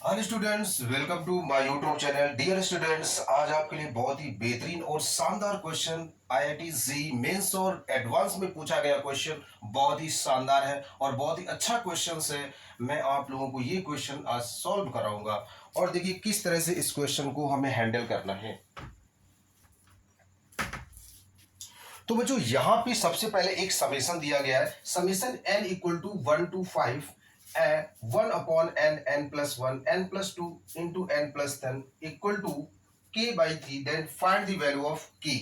Hello students, welcome to my YouTube channel. Dear students, आज आपके लिए बहुत ही बेहतरीन और शानदार क्वेश्चन आईआईटी जी मेंस और एडवांस में पूछा गया क्वेश्चन बहुत ही शानदार है और बहुत ही अच्छा क्वेश्चन है। मैं आप लोगों को ये क्वेश्चन आज सॉल्व कराऊंगा और देखिए किस तरह से इस क्वेश्चन को हमें हैंडल करना है। तो बच्चों यहाँ पे सबसे पहले एक समेशन दिया गया है, summation n equal to 1 to 5 1 upon n plus 1 n plus 2 into n plus 10 equal to k by 3, then find the value of k।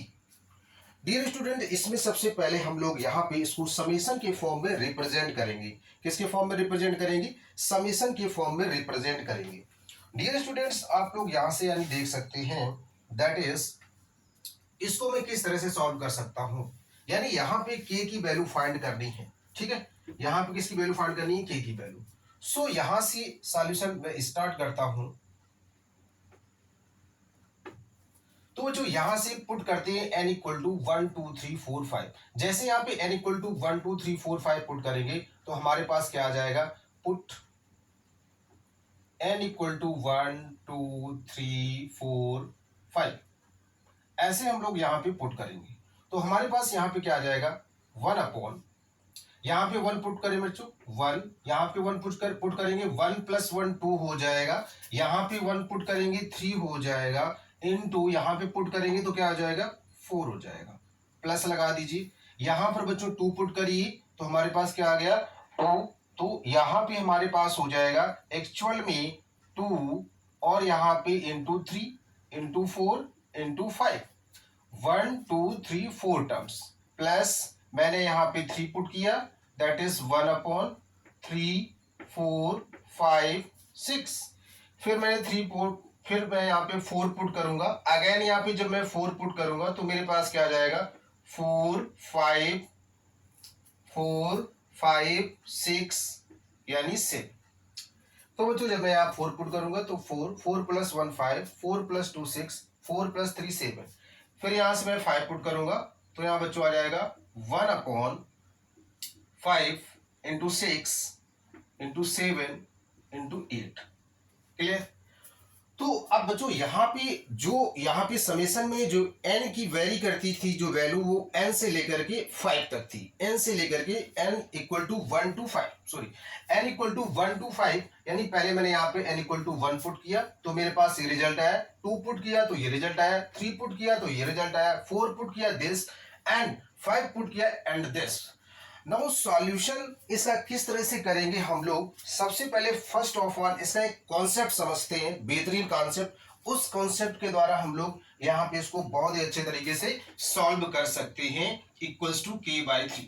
Dear student, इसमें सबसे पहले हम लोग यहाँ पे इसको समेशन के फॉर्म में रिप्रेजेंट करेंगे। किसके फॉर्म में रिप्रेजेंट करेंगे? समेशन के फॉर्म में रिप्रेजेंट करेंगे। डियर स्टूडेंट्स, आप लोग यहाँ से यानी देख सकते हैं, दैट इज इसको मैं किस तरह से सॉल्व कर सकता हूं। यानी यहां पे k की वैल्यू फाइंड करनी है, ठीक है। यहां पे किसकी वैल्यू फाइंड करनी है? k की वैल्यू। सो यहां से सॉल्यूशन मैं स्टार्ट करता हूं। तो जो यहां से पुट करते हैं n इक्वल टू 1 2 3 4 5। जैसे यहां पे n इक्वल टू 1 2 3 4 5 पुट करेंगे तो हमारे पास क्या आ जाएगा? Put n equal to 1 2 3 4 5। ऐसे हम लोग यहाँ पे पुट करेंगे तो हमारे पास यहाँ पे क्या आ जाएगा? 1 अपॉन, यहाँ पे 1 पुट करें बच्चों 1, यहाँ पे 1 पुट करेंगे 1 प्लस 1 2 हो जाएगा, यहाँ पे 1 पुट करेंगे 3 हो जाएगा, इनटू यहाँ पे पुट करेंगे तो क्या आ जाएगा? 4 हो जाएगा। प्लस लगा दीजिए, यहाँ पर बच्चों 2 पुट करिए तो हमारे पास क्या आ गया? 2। तो यहाँ पे हमारे पास हो जाएगा एक्चुअल में 2 और यहाँ पे into 3 into 4 into 5, 1 2 3 4 terms, plus मैंने यहाँ पे 3 पुट किया, दैट इज 1 अपॉन 3 4 5 6। फिर मैंने 3 पुट, फिर मैं यहाँ पे 4 पुट करूंगा अगेन। यहाँ पे जब मैं 4 पुट करूंगा तो मेरे पास क्या आ जाएगा? 4 5 4 5 6 यानी 6। तो बच्चों जब मैं यहाँ 4 पुट करूंगा तो 4 4 प्लस 1 5 4 प्लस 2 6 4 प्लस 3 7। फिर यहां से मैं 5 पुट करूंगा तो यहां बच्चों आ जाएगा 1 upon 5 into 6 into 7 into 8। Clear? तो अब बच्चों यहाँ पे समेशन में जो n की वेरी करती थी जो वैल्यू, वो n से लेकर के 5 तक थी। n से लेकर के n equal to 1 to 5, sorry n equal to 1 to 5। यानी पहले मैंने यहाँ पे n इक्वल टू 1 पुट किया तो मेरे पास ये रिजल्ट आया, 2 पुट किया तो ये रिजल्ट आया, 3 पुट किया तो ये रिजल्ट आया, 4 पुट किया दिस, एंड 5 पुट किया एंड दिस। नाउ सॉल्यूशन इसका किस तरह से करेंगे हम लोग? सबसे पहले फर्स्ट ऑफ ऑल इसका एक कॉन्सेप्ट समझते हैं, बेहतरीन कॉन्सेप्ट। उस कॉन्सेप्ट के द्वारा हम लोग यहाँ पे इसको बहुत ही अच्छे तरीके से सॉल्व कर सकते हैं, इक्वल्स टू k बाई 3।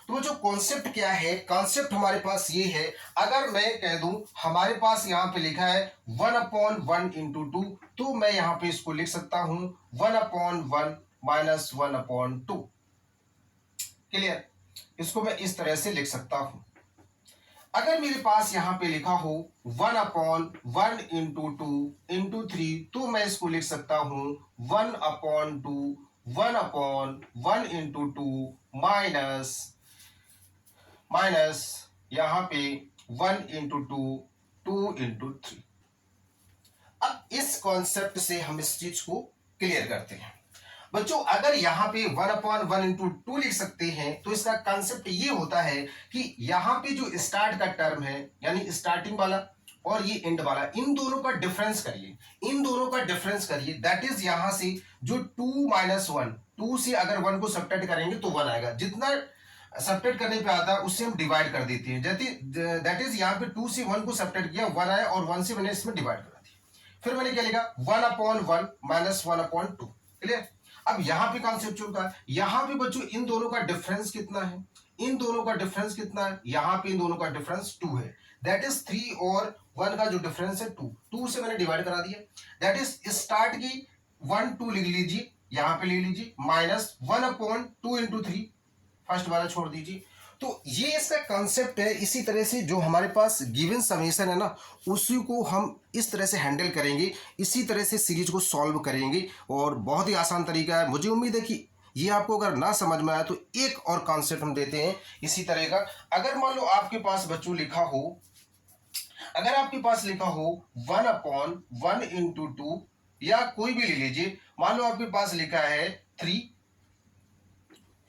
तो जो कॉन्सेप्ट क्या है? कॉन्सेप्ट हमारे पास ये है, अगर मैं कह दूं हमारे पास यहाँ पे लिखा है 1 अपॉन 1 इंटू 2, तो मैं यहाँ पे इसको लिख सकता हूं 1 अपॉन 1 माइनस 1 अपॉन 2। क्लियर? इसको मैं इस तरह से लिख सकता हूं। अगर मेरे पास यहां पे लिखा हो 1 अपॉन 1 इंटू 2 इंटू 3, तो मैं इसको लिख सकता हूं 1 upon 2 1 upon 1 into 2 minus minus यहां पे 1 इंटू 2 2 इंटू 3। अब इस कॉन्सेप्ट से हम इस चीज को क्लियर करते हैं। बच्चों अगर यहाँ पे 1 अपॉन 1 इंटू 2 लिख सकते हैं तो इसका कंसेप्ट ये होता है कि यहाँ पे जो स्टार्ट का टर्म है, यानी स्टार्टिंग वाला और ये एंड वाला, इन दोनों का डिफरेंस करिए, इन दोनों का डिफरेंस करिए। दैट इज यहां से जो 2 माइनस 1, 2 से अगर 1 को सब्ट्रैक्ट करेंगे तो 1 आएगा। जितना सब्ट्रैक्ट करने पे आता है उससे हम डिवाइड कर देते हैं। दैट इज यहाँ पे 2 से 1 को सब्ट्रैक्ट किया, 1 आया, और 1 से मैंने इसमें डिवाइड करा दिया। फिर मैंने क्या लिखा? 1 अपॉन 1 माइनस 1 अपॉन 2। क्लियर? अब यहां पे कॉन्सेप्ट चलता है, यहां पे बच्चों इन दोनों का डिफरेंस कितना है? इन दोनों का डिफरेंस कितना है? यहां पे इन दोनों का डिफरेंस 2 है। दैट इज 3 और 1 का जो डिफरेंस है 2, 2 से मैंने डिवाइड करा दिया। दैट इज स्टार्ट की 1 2 लिख लीजिए, यहां पे ले लीजिए, माइनस 1 अपॉन 2 इंटू 3, फर्स्ट वाला छोड़ दीजिए। तो ये इसका कॉन्सेप्ट है। इसी तरह से जो हमारे पास गिवन समेशन है ना, उसी को हम इस तरह से हैंडल करेंगे, इसी तरह से सीरीज को सॉल्व करेंगे, और बहुत ही आसान तरीका है। मुझे उम्मीद है कि ये आपको अगर ना समझ में आया तो एक और कॉन्सेप्ट हम देते हैं इसी तरह का। अगर मान लो आपके पास बच्चों लिखा हो अगर आपके पास लिखा हो 1/1 × 2 या कोई भी ले लीजिए, मान लो आपके पास लिखा है 3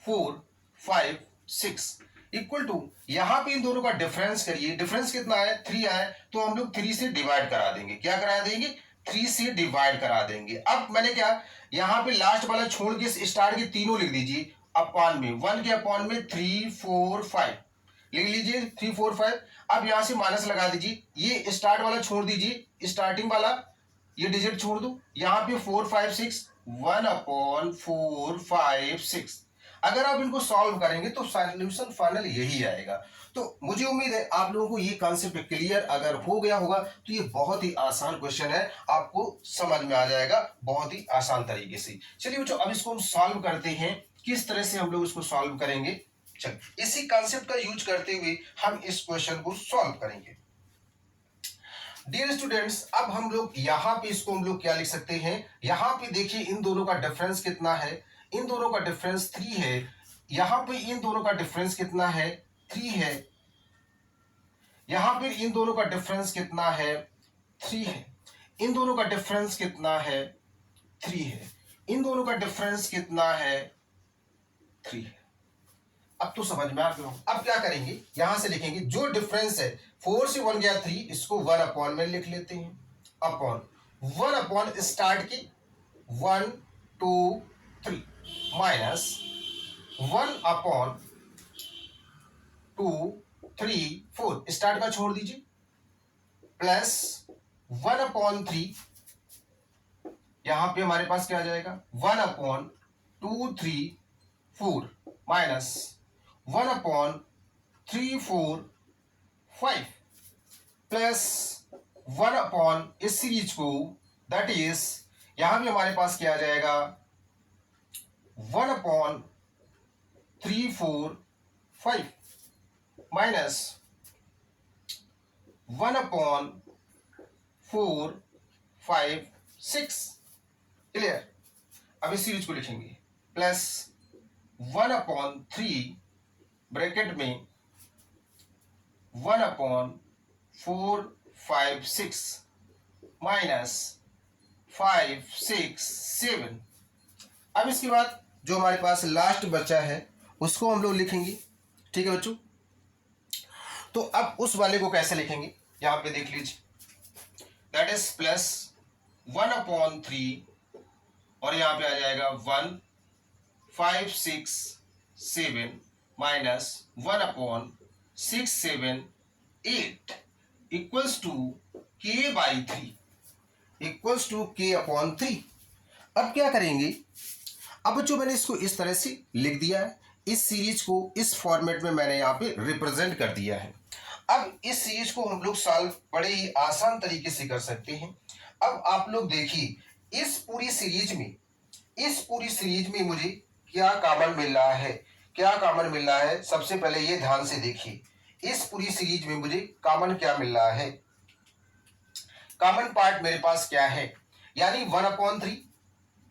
4 5 6 इक्वल टू, यहां पे इन दोनों का डिफरेंस करिए, डिफरेंस कितना है 3 आया, तो हम लोग 3 से डिवाइड करा देंगे। क्या करा देंगे 3 से डिवाइड करा देंगे। अब मैंने क्या, यहां पे लास्ट वाला छोड़ के स्टार्ट के तीनों लिख दीजिए अपॉन में, 1 के अपॉन में 3 4 5 लिख लीजिए 3 4 5। अब यहां से माइनस लगा दीजिए, ये स्टार्ट वाला छोड़ दीजिए, स्टार्टिंग वाला ये डिजिट छोड़ दो, यहां पे 4 5 6 1/4 5 6। अगर आप इनको सॉल्व करेंगे तो सॉल्यूशन फाइनल यही आएगा। तो मुझे उम्मीद है आप लोगों को ये कॉन्सेप्ट क्लियर अगर हो गया होगा, तो ये बहुत ही आसान क्वेश्चन है, आपको समझ में आ जाएगा बहुत ही आसान तरीके से। चलिए बच्चों, अब इसको हम सॉल्व करते हैं। किस तरह से हम लोग इसको सॉल्व करेंगे, चलिए इसी कॉन्सेप्ट का यूज करते हुए हम इस क्वेश्चन को सॉल्व करेंगे। डियर स्टूडेंट्स, अब हम लोग यहाँ पे इसको हम लोग क्या लिख सकते हैं, यहाँ पे देखिए इन दोनों का डिफरेंस कितना है, इन दोनों का डिफरेंस 3 है। यहाँ पे इन दोनों का डिफरेंस कितना है 3 है। यहाँ पे इन दोनों का डिफरेंस कितना है 3 है। इन दोनों का डिफरेंस कितना है 3 है। इन दोनों का डिफरेंस कितना है 3 है। अब तो समझ में आ गया। अब क्या करेंगे, यहां से लिखेंगे जो डिफरेंस है 4 से 1 गया 3, इसको 1 अपॉन में लिख लेते हैं, अपॉन 1 अपॉन स्टार्ट की 1 2 3 माइनस 1 अपॉन 2 3 4 स्टार्ट का छोड़ दीजिए, प्लस 1 अपॉन 3, यहां पे हमारे पास क्या आ जाएगा 1 upon 2 3 4 minus 1 upon 3 4 5 plus 1 upon इस सीरीज को, दैट इज यहां भी हमारे पास क्या आ जाएगा 1 अपॉन 3 4 5 माइनस 1 अपॉन 4 5 6। क्लियर। अब इस सीरीज को लिखेंगे प्लस 1 अपॉन 3 ब्रैकेट में 1 अपॉन 4 5 6 माइनस 5 6 7। अब इसके बाद जो हमारे पास लास्ट बचा है उसको हम लोग लिखेंगे। ठीक है बच्चों, तो अब उस वाले को कैसे लिखेंगे यहां पे देख लीजिए, दैट इज प्लस 1 अपॉन 3 और यहां पे आ जाएगा 1 5 6 7 minus 1 upon 6 7 8 equals to k by 3 equals to k upon 3। अब क्या करेंगे, अब बच्चों मैंने इसको इस तरह से लिख दिया है, इस सीरीज को इस फॉर्मेट में मैंने यहाँ पे रिप्रेजेंट कर दिया है। अब इस सीरीज को हम लोग सॉल्व बड़े ही आसान तरीके से कर सकते हैं। अब आप लोग देखिए इस पूरी सीरीज में मुझे क्या कॉमन मिल रहा है, क्या कॉमन मिल रहा है, सबसे पहले ये ध्यान से देखिए, इस पूरी सीरीज में मुझे कॉमन क्या मिल रहा है, कॉमन पार्ट मेरे पास क्या है, यानी 1 अपॉन 3,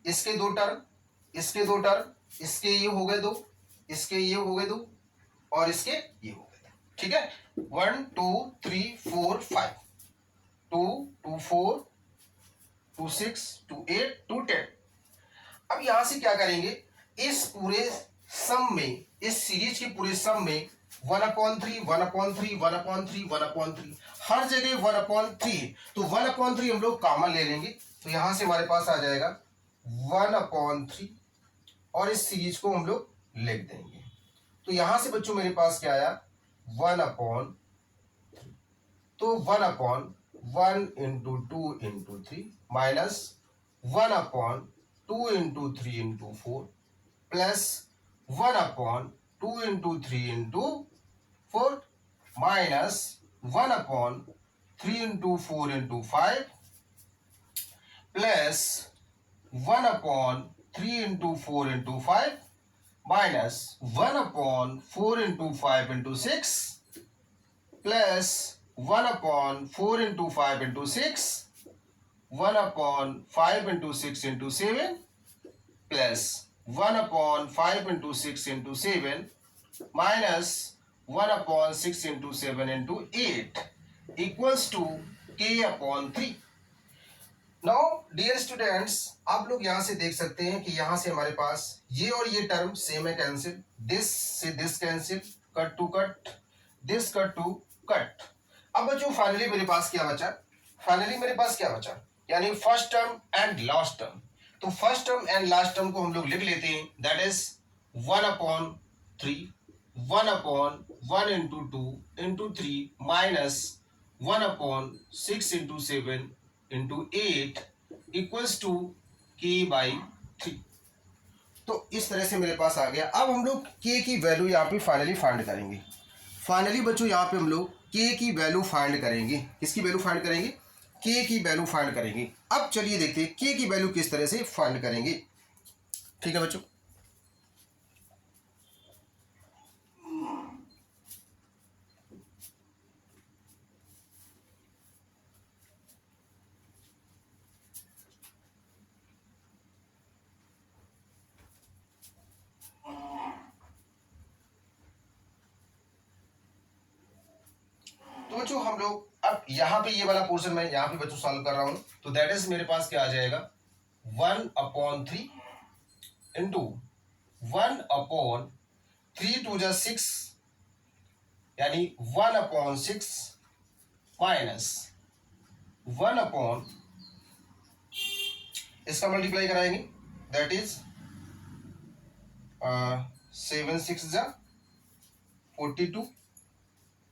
इसके दो टर्म, इसके दो टर्म, इसके ये हो गए दो, इसके ये हो गए दो और इसके ये हो गए दो। ठीक है, 1 2 3 4 5 2 2 4 2 6 2 8 2 10। अब यहां से क्या करेंगे, इस पूरे सम में, इस सीरीज के पूरे सम में 1 अपॉन 3 1 अपॉन 3 1 अपॉन 3 1 अपॉन 3, हर जगह 1 अपॉन 3, तो 1 अपॉन 3 हम लोग कॉमन ले लेंगे, तो यहां से हमारे पास आ जाएगा 1 अपॉन 3 और इस सीरीज को हम लोग लिख देंगे। तो यहां से बच्चों मेरे पास क्या आया 1 अपॉन 3, तो 1 upon 1 into 2 into 3 minus 1 upon 2 into 3 into 4 plus 1 upon 2 into 3 into 4 minus 1 upon 3 into 4 into 5 plus 1 upon 3 into 4 into 5 minus 1 upon 4 into 5 into 6 plus 1 upon 4 into 5 into 6 1 upon 5 into 6 into 7 plus 1 upon 5 into 6 into 7 minus 1 upon 6 into 7 into 8 equals to k/3। Now dear students, आप लोग यहां से देख सकते हैं कि यहां से हमारे पास ये और ये टर्म सेम है, कैंसिल, दिस से this cancel, cut to cut, this cut to cut. अब बच्चों फाइनली मेरे पास क्या बचा? फाइनली मेरे पास क्या बचा? यानी first term and last term. तो first term and last term को हम लोग लिख लेते हैं, that is 1/3, 1/1 into 2 into 3 minus 1/6 into 7 into 8 equals to k/3। तो इस तरह से मेरे पास आ गया। अब हम लोग k की वैल्यू यहाँ पे फाइनली फाइंड करेंगे। फाइनली बच्चों यहाँ पे हम लोग k की वैल्यू फाइंड करेंगे। किसकी वैल्यू फाइंड करेंगे? k की वैल्यू फाइंड करेंगे। अब चलिए देखते हैं k की वैल्यू किस तरह से फाइंड करेंगे। ठीक है बच्चों, तो बच्चों हम लोग अब यहाँ पे ये वाला पोर्शन मैं यहाँ पे बच्चों सॉल्व कर रहा हूँ। तो दैट इज मेरे पास क्या आ जाएगा, 1/3 इंटू 1/3 टू जा 6, यानी 1/6 माइनस 1/, इसका मल्टीप्लाई कराएंगे, दैट इज 7 6 जा 42,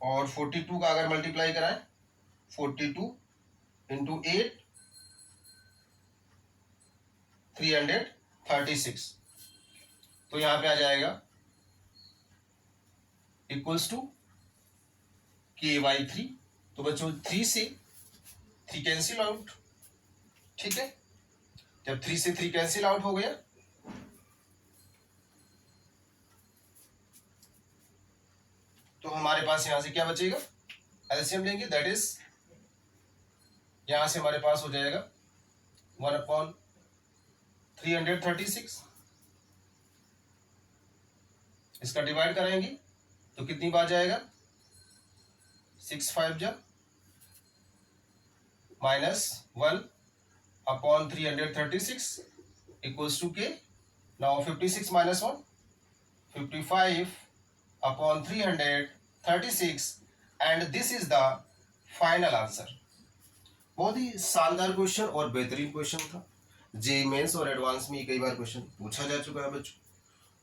और 42 का अगर मल्टीप्लाई कराएं 42 इंटू 8 336, तो यहां पे आ जाएगा इक्वल्स टू k/3। तो बच्चों 3 से 3 कैंसिल आउट। ठीक है, जब 3 से 3 कैंसिल आउट हो गया तो हमारे पास यहां से क्या बचेगा, एलसीएम लेंगे, दैट इज यहां से हमारे पास हो जाएगा 1/336। इसका डिवाइड कराएंगे तो कितनी बार जाएगा, 6 5 जा माइनस 1/336 इक्वल्स टू के। Now 56 minus 1, 55/336 and this is the final answer. बहुत ही शानदार क्वेश्चन और बेहतरीन क्वेश्चन था। जे मेंस और एडवांस में कई बार क्वेश्चन पूछा जा चुका है बच्चों।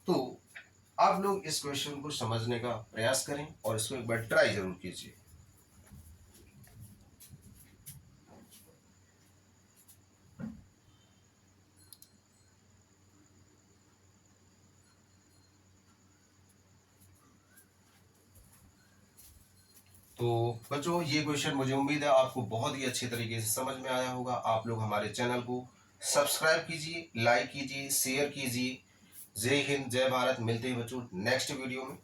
तो आप लोग इस क्वेश्चन को समझने का प्रयास करें और इसको एक बार ट्राई जरूर कीजिए। तो बच्चों ये क्वेश्चन मुझे उम्मीद है आपको बहुत ही अच्छे तरीके से समझ में आया होगा। आप लोग हमारे चैनल को सब्सक्राइब कीजिए, लाइक कीजिए, शेयर कीजिए। जय हिंद, जय भारत। मिलते हैं बच्चों नेक्स्ट वीडियो में।